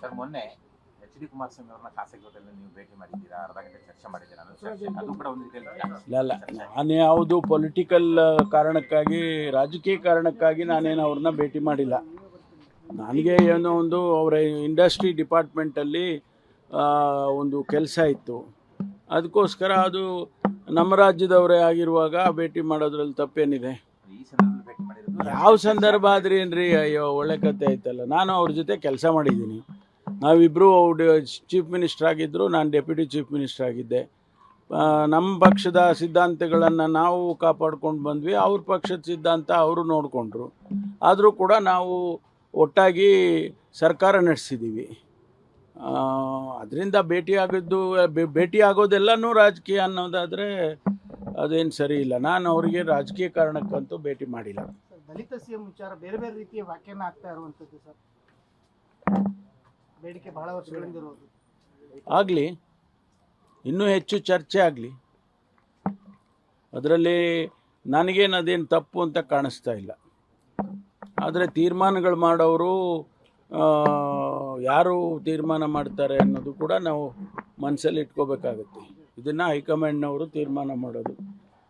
Sir ಮೊನ್ನೆ H D Kumaraswamy ಅವರನ್ನ ಖಾಸಗಿ ಹೋಟೆಲ್ ನೀವು ಭೇಟಿ ಮಾಡಿದ್ದೀರಾ, ಅರ್ಧ ಗಂಟೆ ಚರ್ಚೆ ಮಾಡಿದ್ದೀರಾ, ಅದು ಕೂಡ ಒಂದು ರೀತಿಯಲ್ಲಿ ಇಲ್ಲ ನಾನು ಯಾವುದು ಪೊಲಿಟಿಕಲ್ ಕಾರಣಕ್ಕಾಗಿ ರಾಜಕೀಯ ಕಾರಣಕ್ಕಾಗಿ ನಾನೇನು ಅವ್ರನ್ನ ಭೇಟಿ ಮಾಡಿಲ್ಲ. ನನಗೆ ಏನೋ ಒಂದು ಅವರ ಇಂಡಸ್ಟ್ರಿ ಡಿಪಾರ್ಟ್ಮೆಂಟಲ್ಲಿ ಒಂದು ಕೆಲಸ ಇತ್ತು, ಅದಕ್ಕೋಸ್ಕರ ಅದು ನಮ್ಮ ರಾಜ್ಯದವರೇ ಆಗಿರುವಾಗ ಭೇಟಿ ಮಾಡೋದ್ರಲ್ಲಿ ತಪ್ಪೇನಿದೆ. ಈ ಸಂದರ್ಭದಲ್ಲಿ ಭೇಟಿ ಮಾಡಿರೋದು ಯಾವ ಸಂದರ್ಭ ಆದ್ರಿ ಏನ್ರಿ? ಅಯ್ಯೋ ಒಳ್ಳೆ ಕತೆ ಆಯ್ತಲ್ಲ. ನಾನು ಅವ್ರ ಜೊತೆ ಕೆಲಸ ಮಾಡಿದ್ದೀನಿ, ನಾವಿಬ್ಬರು ಚೀಫ್ ಮಿನಿಸ್ಟರ್ ಆಗಿದ್ದರು, ನಾನು ಡೆಪ್ಯೂಟಿ ಚೀಫ್ ಮಿನಿಸ್ಟರ್ ಆಗಿದ್ದೆ. ನಮ್ಮ ಪಕ್ಷದ ಸಿದ್ಧಾಂತಗಳನ್ನು ನಾವು ಕಾಪಾಡ್ಕೊಂಡು ಬಂದ್ವಿ, ಅವ್ರ ಪಕ್ಷದ ಸಿದ್ಧಾಂತ ಅವರು ನೋಡಿಕೊಂಡ್ರು. ಆದರೂ ಕೂಡ ನಾವು ಒಟ್ಟಾಗಿ ಸರ್ಕಾರ ನಡೆಸಿದ್ದೀವಿ. ಅದರಿಂದ ಭೇಟಿ ಆಗೋದೆಲ್ಲನೂ ರಾಜಕೀಯ ಅನ್ನೋದಾದರೆ ಅದೇನು ಸರಿ ಇಲ್ಲ. ನಾನು ಅವರಿಗೆ ರಾಜಕೀಯ ಕಾರಣಕ್ಕಂತೂ ಭೇಟಿ ಮಾಡಿಲ್ಲ. ದಲಿತ ಸಿಎಂ ವಿಚಾರ ಬೇರೆ ಬೇರೆ ರೀತಿಯ ವ್ಯಾಖ್ಯಾನ ಆಗ್ತಾ ಇರುವಂಥದ್ದು ಸರ್, ಬೇಡಿಕೆ ಬಹಳ ವರ್ಷಗಳಿಂದ ಇರೋದು. ಆಗಲಿ, ಇನ್ನೂ ಹೆಚ್ಚು ಚರ್ಚೆ ಆಗಲಿ, ಅದರಲ್ಲಿ ನನಗೇನು ಅದೇನು ತಪ್ಪು ಅಂತ ಕಾಣಿಸ್ತಾ ಇಲ್ಲ. ಆದರೆ ತೀರ್ಮಾನಗಳು ಮಾಡೋರು ಯಾರು ತೀರ್ಮಾನ ಮಾಡ್ತಾರೆ ಅನ್ನೋದು ಕೂಡ ನಾವು ಮನಸ್ಸಲ್ಲಿ ಇಟ್ಕೋಬೇಕಾಗುತ್ತೆ. ಇದನ್ನು ಹೈಕಮಾಂಡ್ನವರು ತೀರ್ಮಾನ ಮಾಡೋದು.